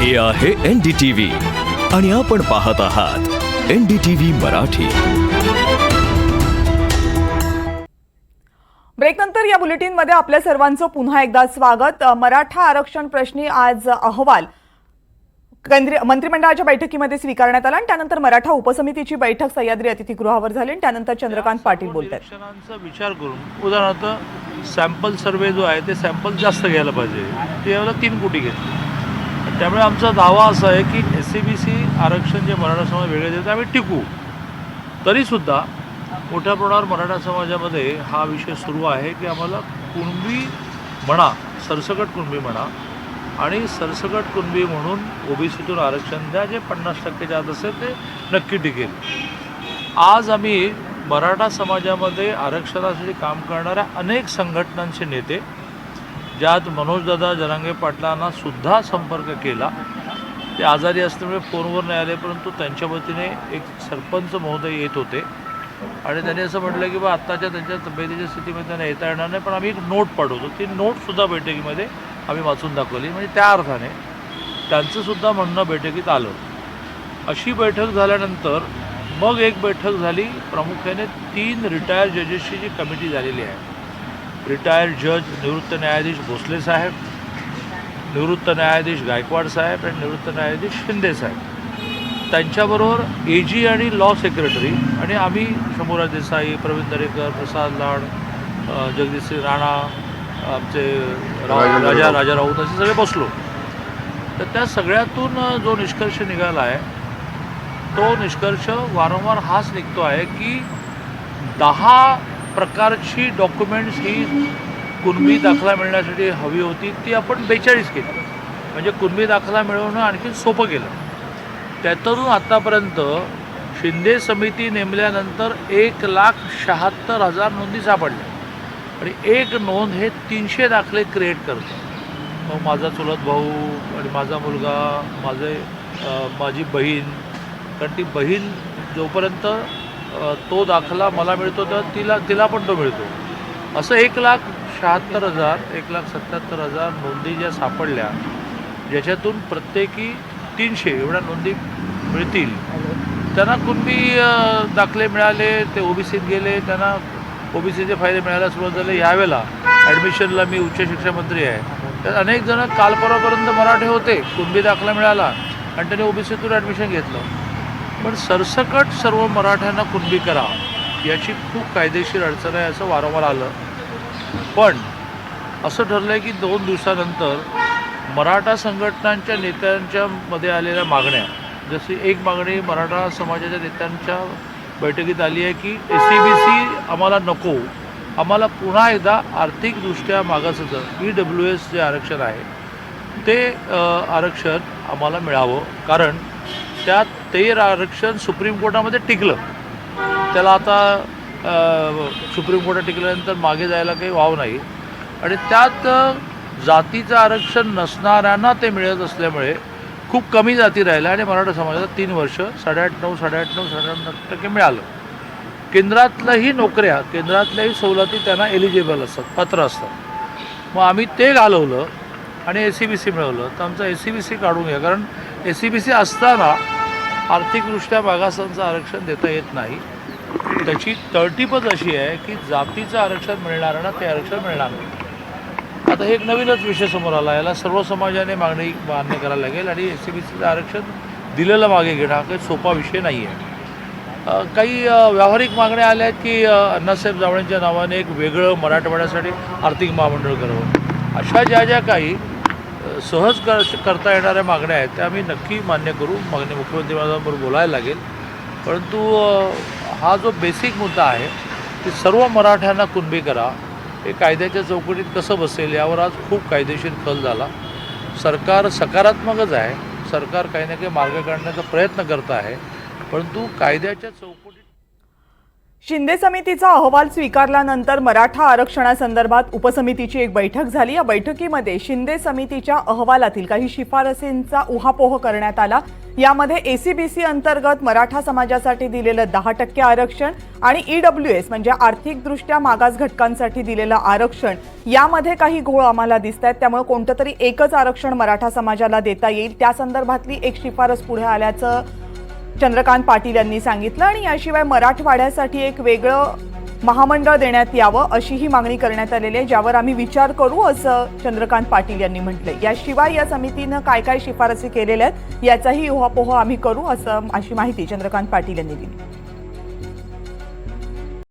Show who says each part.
Speaker 1: हे आहे NDTV आणि आपण पाहत आहात NDTV मराठी।
Speaker 2: ब्रेकनंतर या बुलेटिनमध्ये आपल्या सर्वांचं पुन्हा एकदा स्वागत। मराठा आरक्षण प्रश्नी आज अहवाल केंद्रीय मंत्रिमंडळाच्या बैठकीमध्ये स्वीकारण्यात आला आणि त्यानंतर मराठा उपसमितीची बैठक सह्याद्री अतिथीगृहावर झाली आणि त्यानंतर चंद्रकांत पाटील बोलतात।
Speaker 3: निरीक्षणांचा विचार करून उदाहरणार्थ सॅम्पल सर्वे जो आहे ते सॅम्पल जास्त घ्यायला पाहिजे, ते यावेळेला 3 कोटी घेतले। त्यामुळे आमचा दावा असा आहे की SCBC आरक्षण जे मराठा समाज वेगळे देतात आम्ही टिकू। तरीसुद्धा मोठ्या प्रमाणावर मराठा समाजामध्ये हा विषय सुरू आहे की आम्हाला कुणबी म्हणा, सरसकट कुणबी म्हणा आणि सरसकट कुणबी म्हणून OBCतून आरक्षण द्या, जे 50% आत असेल ते नक्की टिकेल। आज आम्ही मराठा समाजामध्ये आरक्षणासाठी काम करणाऱ्या अनेक संघटनांचे नेते, ज्यात मनोजदादा जरांगे पाटलांना सुद्धा संपर्क केला। ते आजारी असल्यामुळे फोनवर नाही आले, परंतु त्यांच्या वतीने एक सरपंच महोदय येत होते आणि त्यांनी असं म्हटलं की बा आत्ताच्या त्यांच्या तब्येतीच्या स्थितीमध्ये त्यांना येता येणार नाही, पण आम्ही एक नोट पाठवतो। ती नोटसुद्धा बैठकीमध्ये आम्ही वाचून दाखवली, म्हणजे त्या अर्थाने त्यांचंसुद्धा म्हणणं बैठकीत आलं। अशी बैठक झाल्यानंतर मग एक बैठक झाली, प्रामुख्याने 3 रिटायर्ड जजेसची जी कमिटी झालेली आहे। रिटायर्ड जज निवृत्त न्यायाधीश भोसले साहेब, निवृत्त न्यायाधीश गायकवाड साहेब आणि निवृत्त न्यायाधीश शिंदे साहेब, त्यांच्याबरोबर AG आणि लॉ सेक्रेटरी आणि आम्ही शंभूराज देसाई, प्रवीण दरेकर, प्रसाद लाड, जगदीशसिंह राणा, आमचे राजा राऊत असे सगळे बसलो। तर त्या सगळ्यातून जो निष्कर्ष निघाला आहे तो निष्कर्ष वारंवार हाच निघतो आहे की 10 प्रकारची डॉक्युमेंट्स ही कुणबी दाखला मिळण्यासाठी हवी होती, ती आपण 42 केली, म्हणजे कुणबी दाखला मिळवणं आणखी सोपं केलं। त्यातून आत्तापर्यंत शिंदे समिती नेमल्यानंतर 1,76,000 नोंदी सापडल्या आणि एक नोंद हे 300 दाखले क्रिएट करतं। मग माझा चुलत भाऊ आणि माझा मुलगा, माझी बहीण, कारण ती बहीण जोपर्यंत तो दाखला मला मिळतो तर तिला पण तो मिळतो, असं 1,76,000 1,77,000 नोंदी ज्या सापडल्या, ज्याच्यातून प्रत्येकी 300 एवढ्या नोंदी मिळतील। त्यांना कुणबी दाखले मिळाले, ते OBCत गेले, त्यांना OBCचे फायदे मिळायला सुरुवात झाले। यावेळेला ॲडमिशनला मी उच्च शिक्षण मंत्री आहे, तर अनेक जण काल परवापर्यंत मराठे होते, कुणबी दाखला मिळाला आणि त्यांनी OBCतून ॲडमिशन घेतलं। पण सरसकट सर्व मराठ्यांना कुणबी करा याची खूप कायदेशीर अडचण आहे असं वारंवार आलं। पण असं ठरलं आहे की 2 दिवसानंतर मराठा संघटनांच्या नेत्यांच्या मध्ये आलेल्या मागण्या, जशी एक मागणी मराठा समाजाच्या नेत्यांच्या बैठकीत आली आहे की SCBC आम्हाला नको, आम्हाला पुन्हा एकदा आर्थिकदृष्ट्या मागासचं EWS जे आरक्षण आहे ते आरक्षण आम्हाला मिळावं, कारण त्यात ते आरक्षण सुप्रीम कोर्टामध्ये टिकलं। त्याला आता सुप्रीम कोर्टात टिकल्यानंतर मागे जायला काही वाव नाही आणि त्यात जातीचं आरक्षण नसणाऱ्यांना ते मिळत असल्यामुळे खूप कमी जाती राहिल्या आणि मराठा समाजाला 3 वर्ष 8.5% मिळालं। केंद्रातल्याही नोकऱ्या, केंद्रातल्याही सवलती त्यांना एलिजिबल असतात, पात्र असतात। मग आम्ही ते घालवलं आणि SCBC मिळवलं, तर आमचा SCBC काढून घ्या, कारण SCBC असताना आर्थिकदृष्ट्या मागासांचं आरक्षण देता येत नाही। त्याची तळटीपच अशी आहे की जातीचं आरक्षण मिळणाऱ्यांना ते आरक्षण मिळणार नाही। आता हे एक नवीनच विषय समोर आला, याला सर्व समाजाने मागणी मान्य करायला लागेल आणि SCBCचं आरक्षण दिलेलं मागे घेणं हा काही सोपा विषय नाही आहे। काही व्यावहारिक मागण्या आल्या आहेत की अण्णासाहेब जावळेंच्या नावाने एक वेगळं मराठवाड्यासाठी आर्थिक महामंडळ करावं। अशा ज्या काही सहज करता येणाऱ्या मागण्या आहेत त्या आम्ही नक्की मान्य करू, मागणी मुख्यमंत्री महोदयांबरोबर बोलायला लागेल। परंतु हा जो बेसिक मुद्दा आहे की सर्व मराठ्यांना कुणबी करा, हे कायद्याच्या चौकटीत कसं बसेल यावर आज खूप कायदेशीर खल झाला। सरकार सकारात्मकच आहे, सरकार काही ना काही मार्ग काढण्याचा प्रयत्न करत आहे, परंतु कायद्याच्या चौकटीत
Speaker 2: शिंदे समितीचा अहवाल स्वीकारल्यानंतर मराठा आरक्षणासंदर्भात उपसमितीची एक बैठक झाली। या बैठकीमध्ये शिंदे समितीच्या अहवालातील काही शिफारसींचा उहापोह करण्यात आला। यामध्ये एसीबीसी अंतर्गत मराठा समाजासाठी दिलेलं 10% आरक्षण आणि ईडब्ल्यूएस म्हणजे आर्थिकदृष्ट्या मागास घटकांसाठी दिलेलं आरक्षण यामध्ये काही घोळ आम्हाला दिसत आहेत। त्यामुळे कोणतं तरी एकच आरक्षण मराठा समाजाला देता येईल त्या संदर्भातली एक शिफारस पुढे आल्याचं चंद्रकांत पाटील यांनी सांगितलं आणि याशिवाय मराठवाड्यासाठी एक वेगळं महामंडळ देण्यात यावं अशीही मागणी करण्यात आलेली आहे, ज्यावर आम्ही विचार करू असं चंद्रकांत पाटील यांनी म्हटलंय। याशिवाय या समितीनं काय काय शिफारसी केलेल्या आहेत याचाही उहापोह आम्ही करू अशी माहिती चंद्रकांत पाटील यांनी दिली।